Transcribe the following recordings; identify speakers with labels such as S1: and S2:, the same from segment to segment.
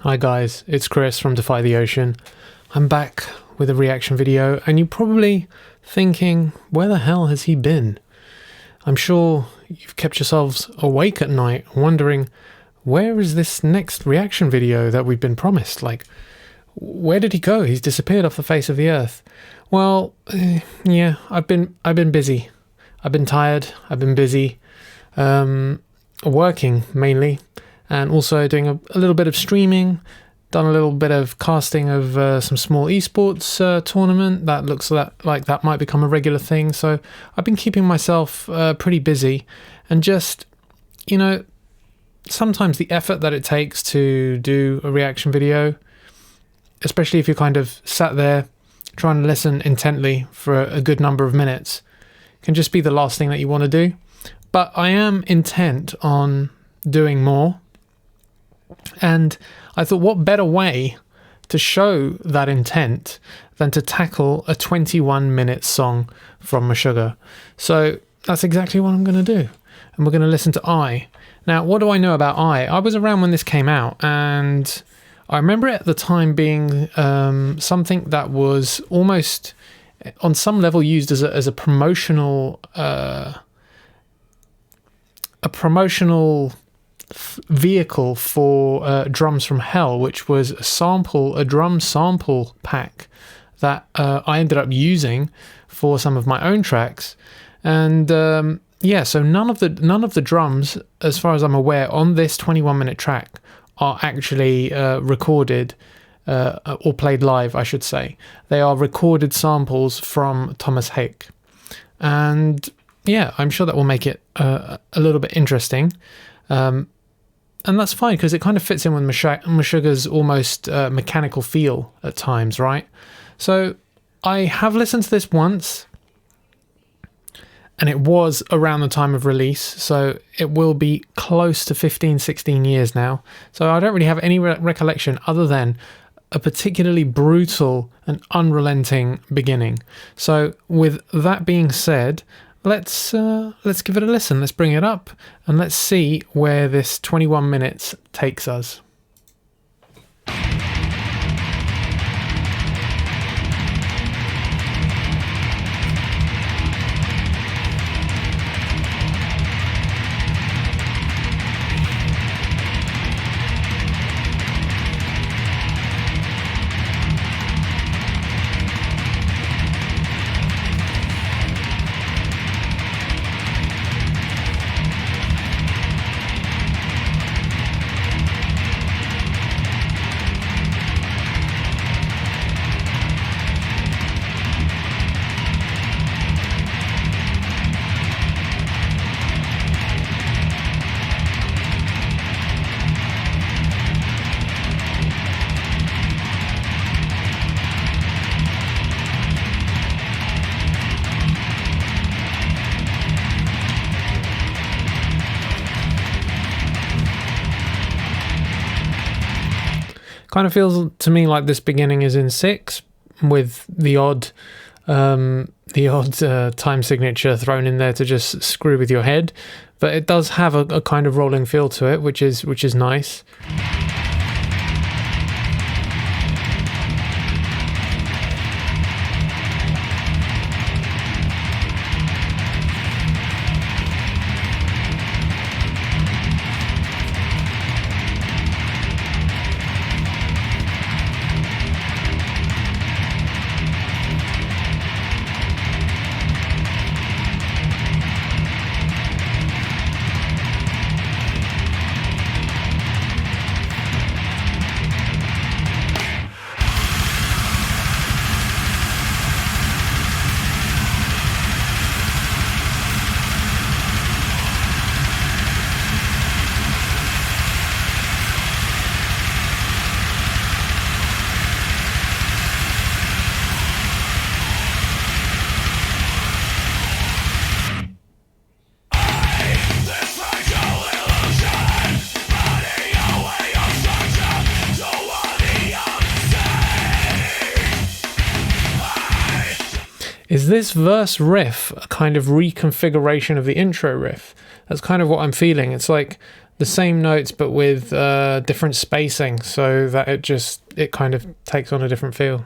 S1: Hi guys, it's Chris from Defy the Ocean. I'm back with a reaction video, and you're probably thinking, where the hell has he been? I'm sure you've kept yourselves awake at night wondering, where is this next reaction video that we've been promised? Like, where did he go? He's disappeared off the face of the earth. Well, yeah, I've been busy. I've been tired. I've been busy, working mainly, and also doing a little bit of streaming. Done a little bit of casting of some small esports tournament that looks like that might become a regular thing. So I've been keeping myself pretty busy, and just, you know, sometimes the effort that it takes to do a reaction video, especially if you're kind of sat there trying to listen intently for a good number of minutes, can just be the last thing that you want to do. But I am intent on doing more, and I thought, what better way to show that intent than to tackle a 21-minute song from Meshuggah. So that's exactly what I'm going to do, and we're going to listen to I. Now, what do I know about I? I was around when this came out, and I remember it at the time being something that was almost, on some level, used as a promotional vehicle for Drums from Hell, which was a drum sample pack that I ended up using for some of my own tracks. And yeah, so none of the drums, as far as I'm aware, on this 21-minute track are actually recorded or played live, I should say. They are recorded samples from Thomas Hake. And yeah, I'm sure that will make it a little bit interesting. And that's fine, because it kind of fits in with Meshuggah's almost mechanical feel at times, right? So I have listened to this once, and it was around the time of release, so it will be close to 15-16 years now. So I don't really have any recollection other than a particularly brutal and unrelenting beginning. So with that being said, let's give it a listen. Let's bring it up, and let's see where this 21 minutes takes us. Kind of feels to me like this beginning is in 6, with the odd time signature thrown in there to just screw with your head. But it does have a kind of rolling feel to it, which is nice. Is this verse riff a kind of reconfiguration of the intro riff? That's kind of what I'm feeling. It's like the same notes but with different spacing, so that it kind of takes on a different feel.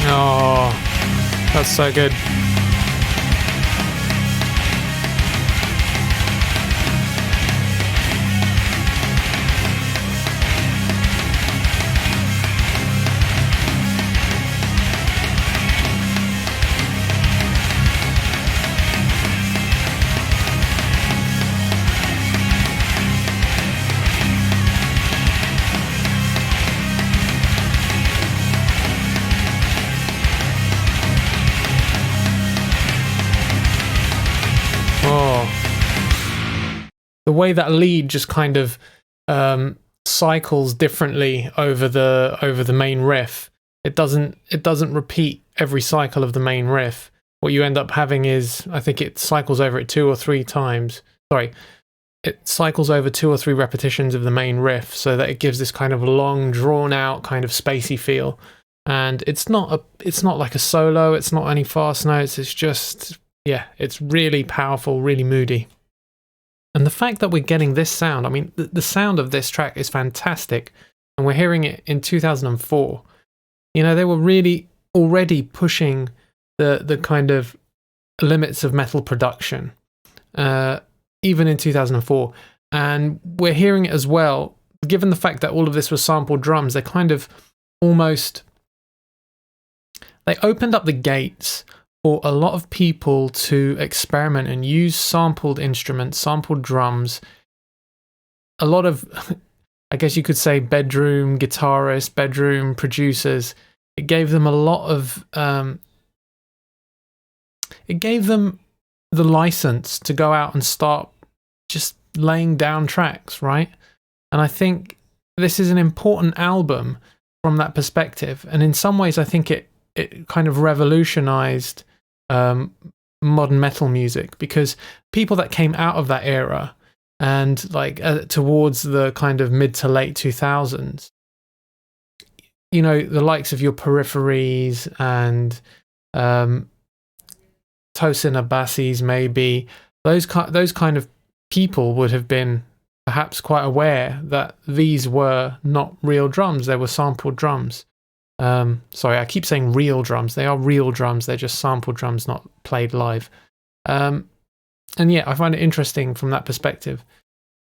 S1: Oh, that's so good. The way that lead just kind of cycles differently over the main riff. It doesn't repeat every cycle of the main riff. What you end up having is, I think it cycles over it 2 or 3 times. Sorry, it cycles over 2 or 3 repetitions of the main riff, so that it gives this kind of long, drawn out, kind of spacey feel. And it's not like a solo. It's not any fast notes. It's just, yeah, it's really powerful, really moody. And the fact that we're getting this sound, I mean, the sound of this track is fantastic, and we're hearing it in 2004. You know, they were really already pushing the kind of limits of metal production, even in 2004. And we're hearing it as well, given the fact that all of this was sampled drums, they kind of almost, they opened up the gates for a lot of people to experiment and use sampled instruments, sampled drums. A lot of, I guess you could say, bedroom guitarists, bedroom producers. It gave them a lot of, it gave them the license to go out and start just laying down tracks, right? And I think this is an important album from that perspective. And in some ways, I think it kind of revolutionized modern metal music, because people that came out of that era and like towards the kind of mid to late 2000s, you know, the likes of your Peripheries and Tosin Abassis, maybe those kind of people would have been perhaps quite aware that these were not real drums, they were sampled drums. Sorry, I keep saying real drums. They are real drums. They're just sampled drums, not played live. And yeah, I find it interesting from that perspective.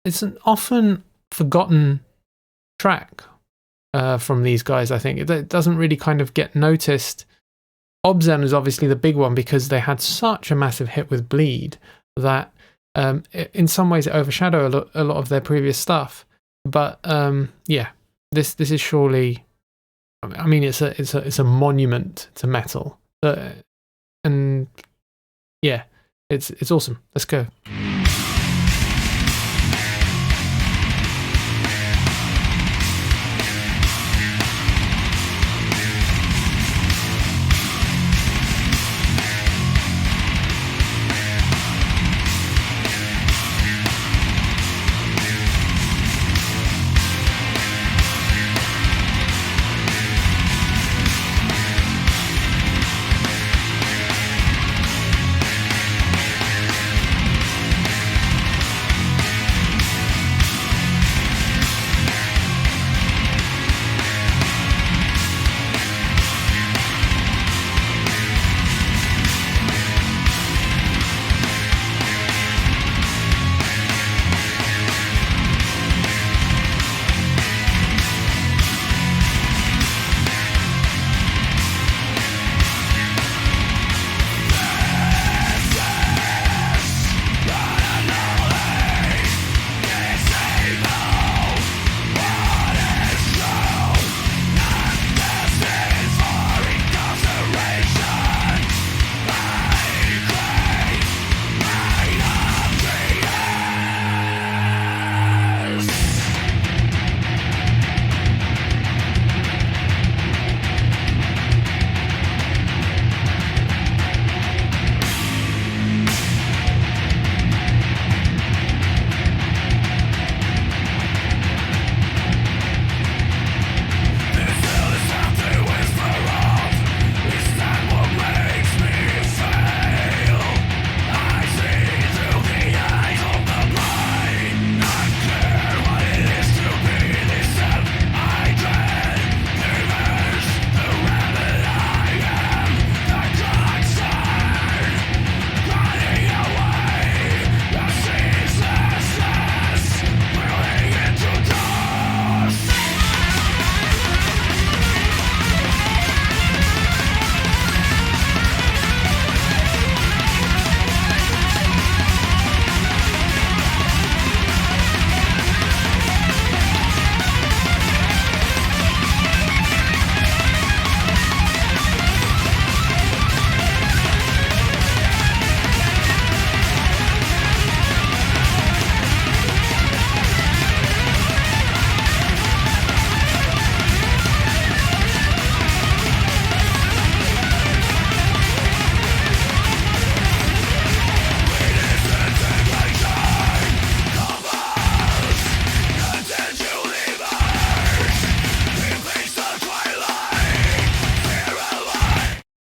S1: It's an often forgotten track from these guys, I think. It doesn't really kind of get noticed. Obzen is obviously the big one because they had such a massive hit with Bleed that in some ways it overshadowed a lot of their previous stuff. But yeah, this is surely, I mean, it's a monument to metal, and yeah, it's awesome. Let's go.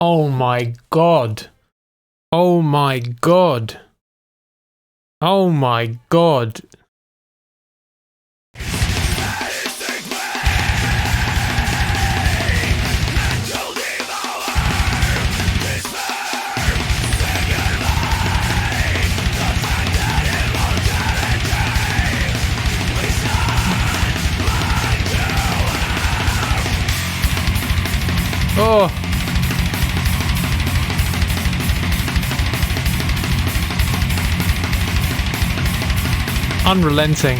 S1: Oh my god. Oh my god. Oh my god. Oh. Unrelenting.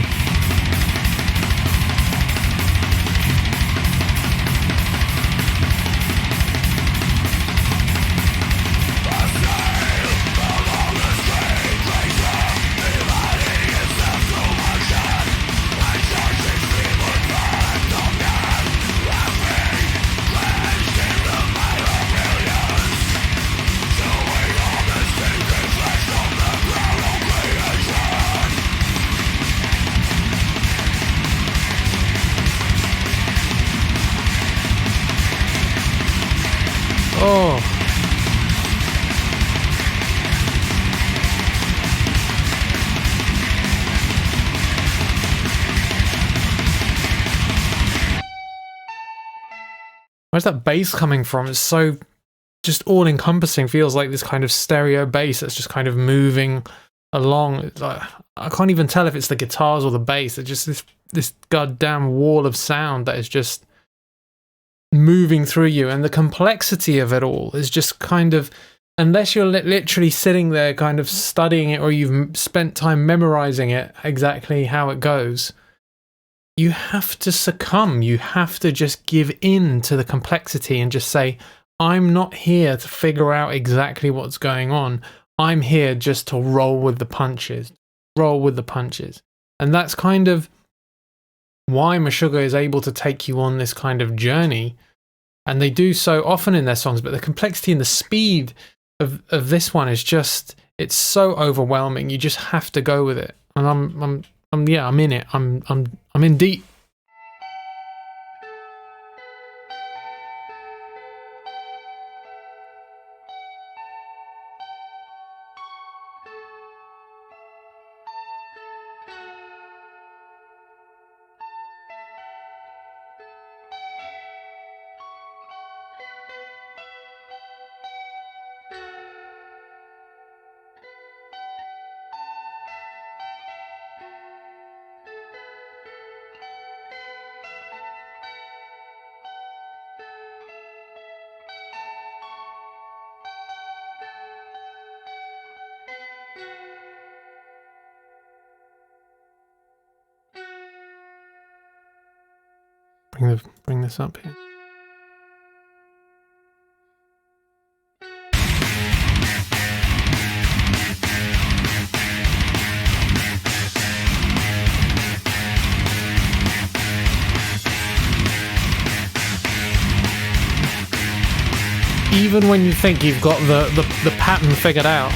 S1: Oh. Where's that bass coming from? It's so just all encompassing. Feels like this kind of stereo bass that's just kind of moving along. It's like, I can't even tell if it's the guitars or the bass. It's just this goddamn wall of sound that is just moving through you, and the complexity of it all is just kind of, unless you're literally sitting there kind of studying it, or you've spent time memorizing it exactly how it goes, you have to succumb. You have to just give in to the complexity and just say, I'm not here to figure out exactly what's going on. I'm here just to roll with the punches. Roll with the punches. And that's kind of why Meshuggah is able to take you on this kind of journey. And they do so often in their songs, but the complexity and the speed of this one is just, it's so overwhelming. You just have to go with it. And I'm in it. I'm in deep. Bring this up here. Even when you think you've got the pattern figured out,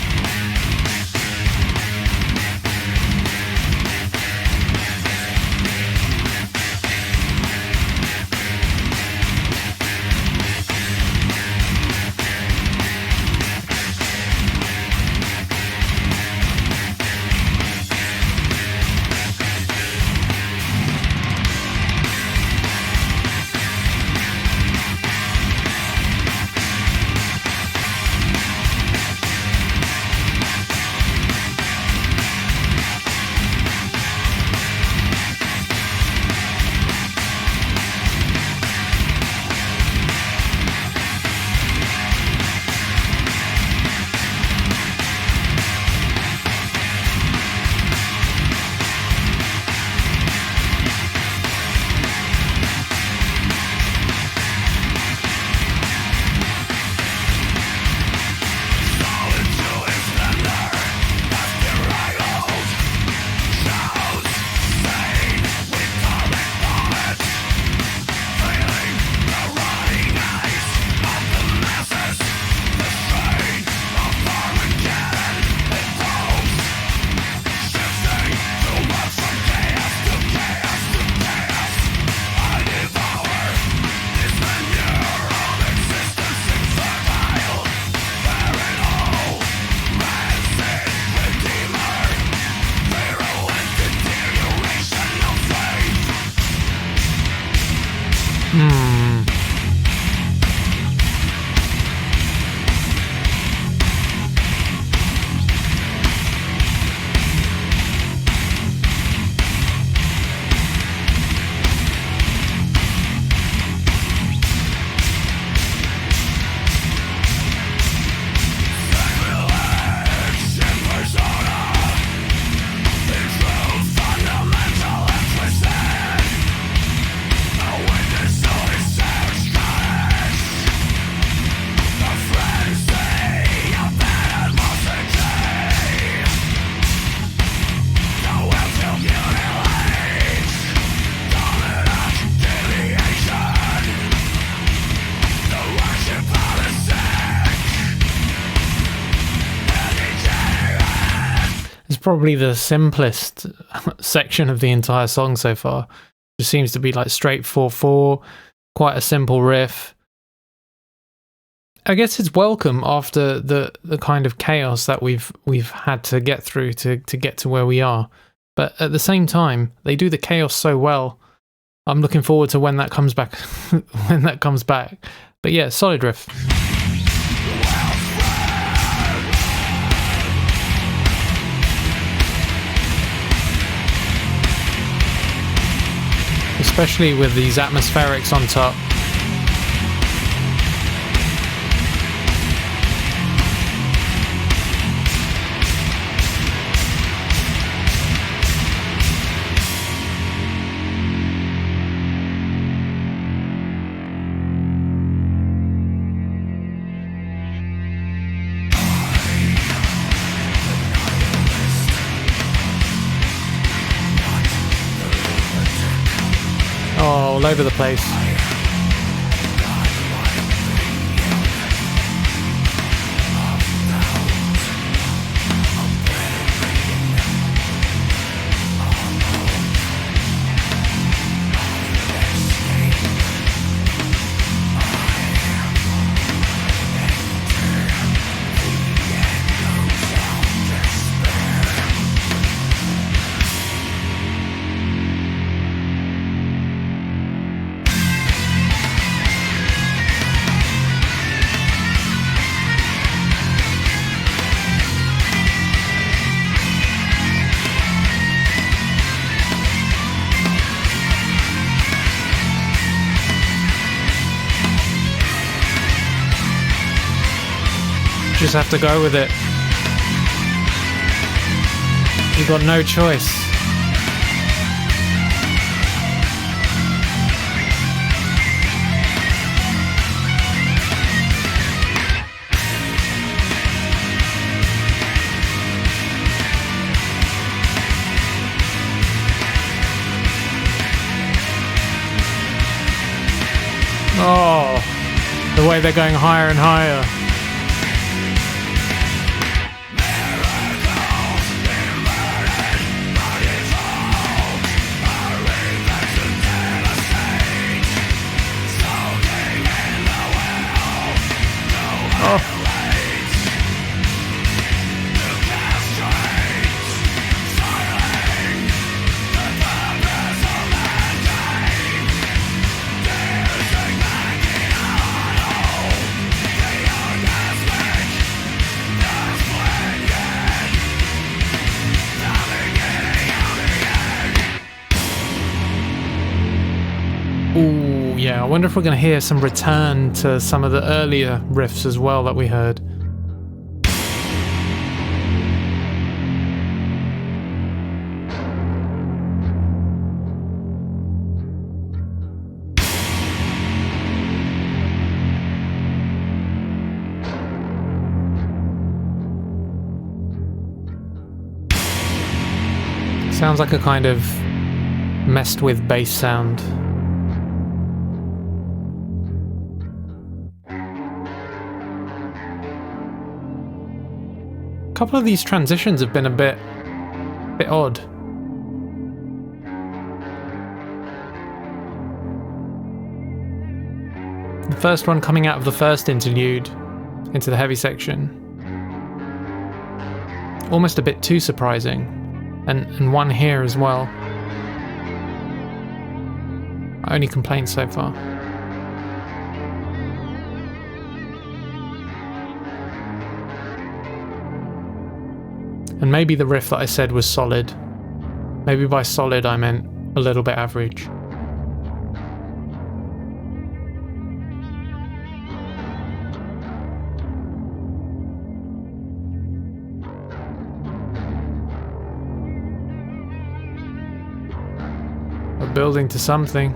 S1: probably the simplest section of the entire song so far. It seems to be like straight 4/4, quite a simple riff. I guess it's welcome after the kind of chaos that we've had to get through to get to where we are. But at the same time, they do the chaos so well. I'm looking forward to when that comes back. when that comes back. But yeah, solid riff. Especially with these atmospherics on top. Oh, all over the place. Just have to go with it. You've got no choice. Oh, the way they're going higher and higher. Ooh, yeah, I wonder if we're going to hear some return to some of the earlier riffs as well that we heard. Sounds like a kind of messed with bass sound. A couple of these transitions have been a bit odd. The first one coming out of the first interlude into the heavy section. Almost a bit too surprising. And one here as well. Only complaints so far. And maybe the riff that I said was solid. Maybe by solid I meant a little bit average. We're building to something.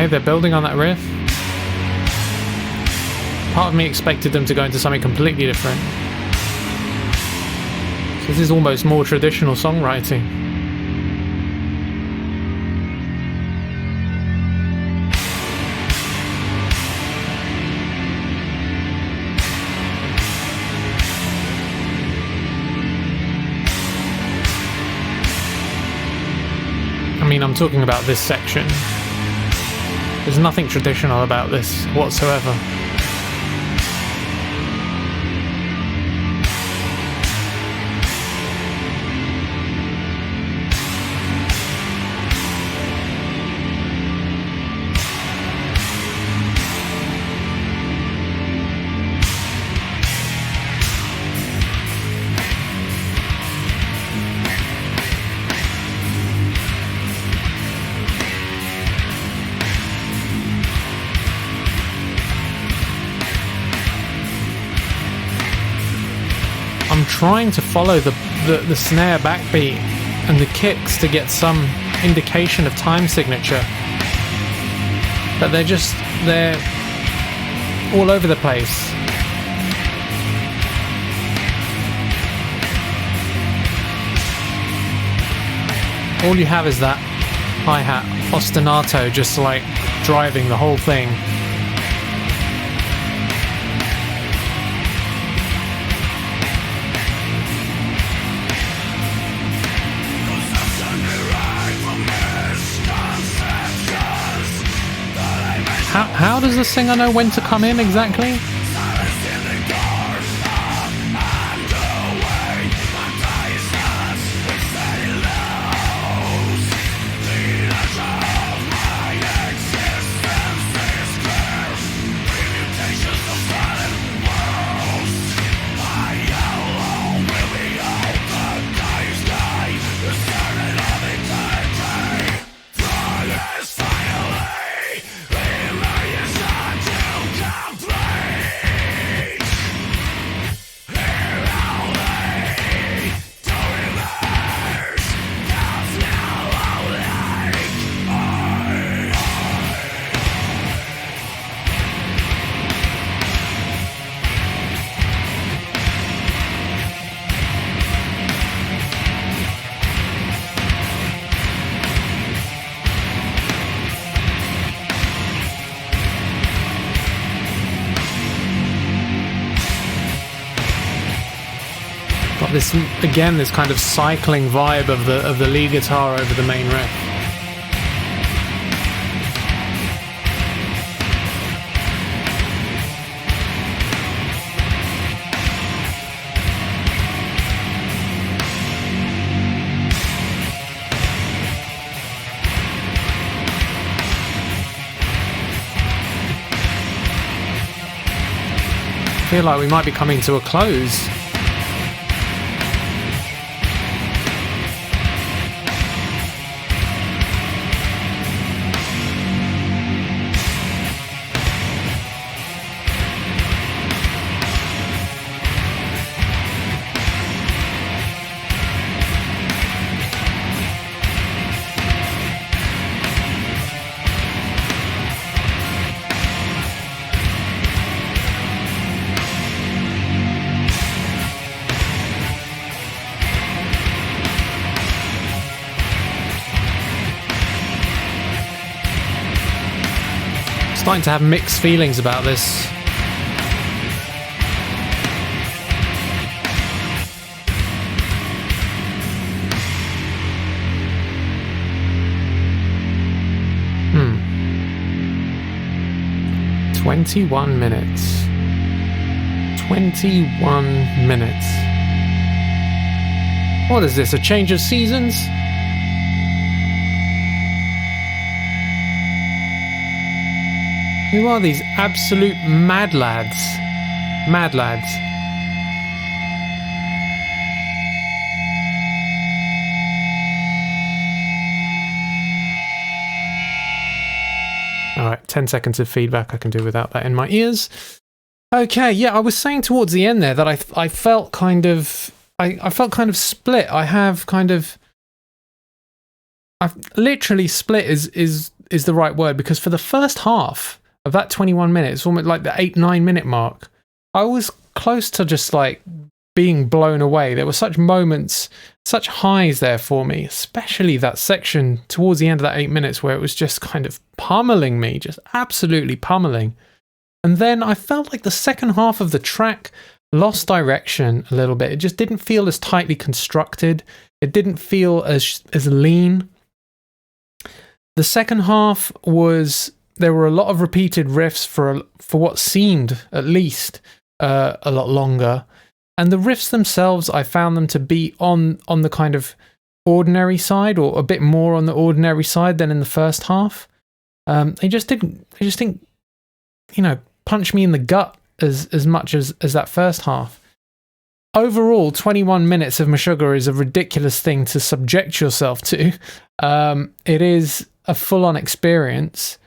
S1: Okay, they're building on that riff. Part of me expected them to go into something completely different. So this is almost more traditional songwriting. I mean, I'm talking about this section. There's nothing traditional about this whatsoever. I'm trying to follow the snare backbeat and the kicks to get some indication of time signature, but they're all over the place. All you have is that hi-hat ostinato just like driving the whole thing. How does the singer know when to come in exactly? This again, this kind of cycling vibe of the lead guitar over the main riff. I feel like we might be coming to a close. Starting to have mixed feelings about this. Hmm. 21 minutes. 21 minutes. What is this, a change of seasons? Who are these absolute mad lads? Mad lads. Alright, 10 seconds of feedback. I can do without that in my ears. Okay, yeah, I was saying towards the end there that I felt kind of... I felt kind of split. I've literally split is is the right word, because for the first half of that 21 minutes, almost like the 8-9 minute mark, I was close to just like being blown away. There were such moments, such highs there for me, especially that section towards the end of that 8 minutes where it was just kind of pummeling me, just absolutely pummeling. And then I felt like the second half of the track lost direction a little bit. It just didn't feel as tightly constructed. It didn't feel as lean. The second half there were a lot of repeated riffs for what seemed, at least, a lot longer. And the riffs themselves, I found them to be on the kind of ordinary side, or a bit more on the ordinary side than in the first half. They just didn't, punch me in the gut as much as that first half. Overall, 21 minutes of Meshuggah is a ridiculous thing to subject yourself to. It is a full-on experience.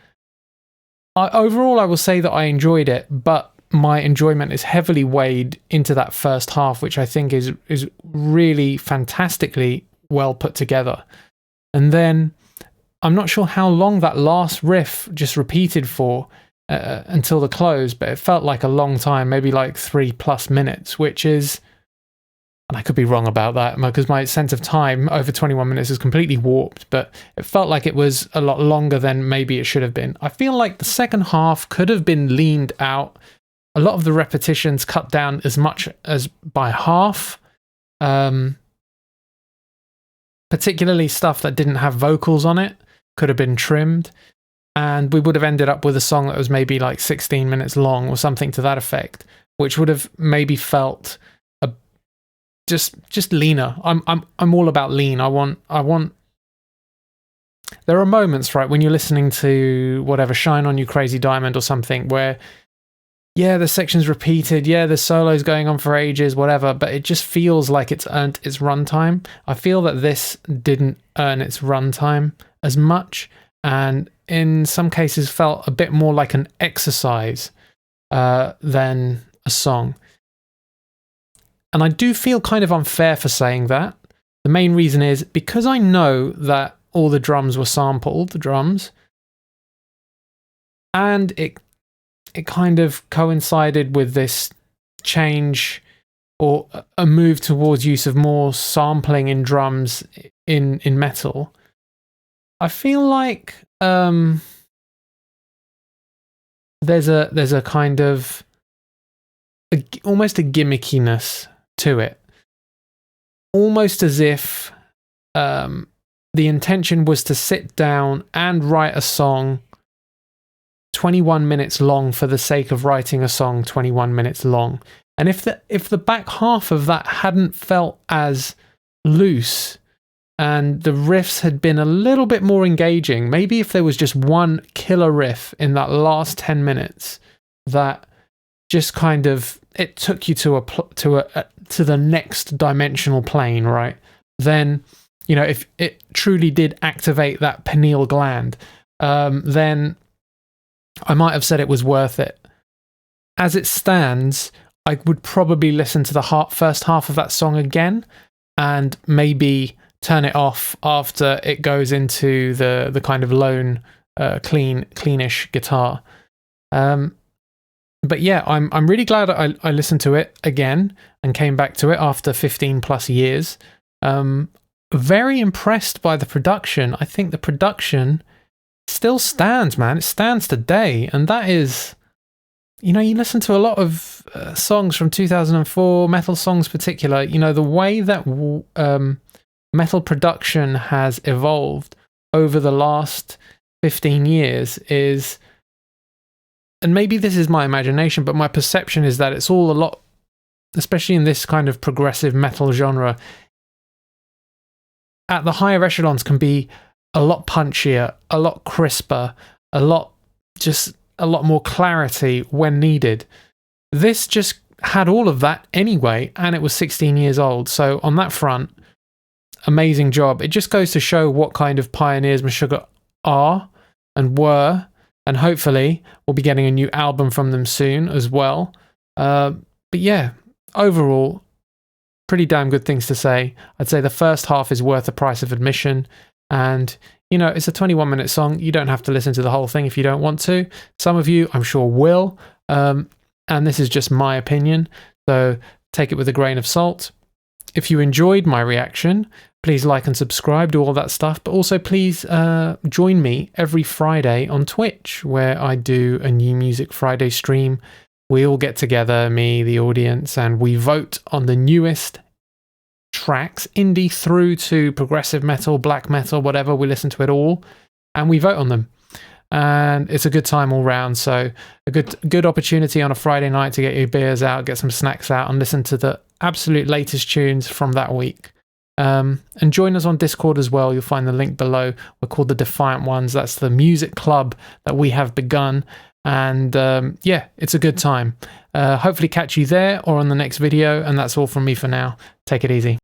S1: Overall, I will say that I enjoyed it, but my enjoyment is heavily weighed into that first half, which I think is really fantastically well put together. And then I'm not sure how long that last riff just repeated for until the close, but it felt like a long time, maybe like 3+ minutes, which is, and I could be wrong about that because my sense of time over 21 minutes is completely warped, but it felt like it was a lot longer than maybe it should have been. I feel like the second half could have been leaned out. A lot of the repetitions cut down as much as by half, particularly stuff that didn't have vocals on it could have been trimmed, and we would have ended up with a song that was maybe like 16 minutes long or something to that effect, which would have maybe felt just leaner. I'm all about lean. I want. There are moments, right, when you're listening to whatever, Shine On You Crazy Diamond or something, where yeah, the section's repeated, yeah, the solo's going on for ages, whatever, but it just feels like it's earned its runtime. I feel that this didn't earn its runtime as much, and in some cases felt a bit more like an exercise than a song. And I do feel kind of unfair for saying that. The main reason is because I know that all the drums were sampled, the drums, and it kind of coincided with this change or a move towards use of more sampling in drums in metal. I feel like there's a kind of almost a gimmickiness to it, almost as if the intention was to sit down and write a song 21 minutes long for the sake of writing a song 21 minutes long. And if the back half of that hadn't felt as loose and the riffs had been a little bit more engaging, maybe if there was just one killer riff in that last 10 minutes that just kind of, it took you to the next dimensional plane, right? Then, if it truly did activate that pineal gland, then I might have said it was worth it. As it stands, I would probably listen to the first half of that song again and maybe turn it off after it goes into the kind of lone, cleanish guitar. But yeah, I'm really glad I listened to it again and came back to it after 15+ years. Very impressed by the production. I think the production still stands, man. It stands today, and that is, you listen to a lot of songs from 2004, metal songs particular, the way that metal production has evolved over the last 15 years is, and maybe this is my imagination, but my perception is that it's all a lot, especially in this kind of progressive metal genre, at the higher echelons can be a lot punchier, a lot crisper, a lot more clarity when needed. This just had all of that anyway, and it was 16 years old. So on that front, amazing job. It just goes to show what kind of pioneers Meshuggah are and were, and hopefully we'll be getting a new album from them soon as well. But yeah, overall, pretty damn good things to say. I'd say the first half is worth the price of admission. And, you know, it's a 21-minute song. You don't have to listen to the whole thing if you don't want to. Some of you, I'm sure, will. And this is just my opinion, so take it with a grain of salt. If you enjoyed my reaction, please like and subscribe, do all that stuff. But also please join me every Friday on Twitch, where I do a New Music Friday stream. We all get together, me, the audience, and we vote on the newest tracks, indie through to progressive metal, black metal, whatever. We listen to it all and we vote on them. And it's a good time all round. So a good opportunity on a Friday night to get your beers out, get some snacks out, and listen to the absolute latest tunes from that week. And join us on Discord as well. You'll find the link below. We're called the Defiant Ones. That's the music club that we have begun. And yeah, it's a good time. Hopefully catch you there or on the next video. And that's all from me for now. Take it easy.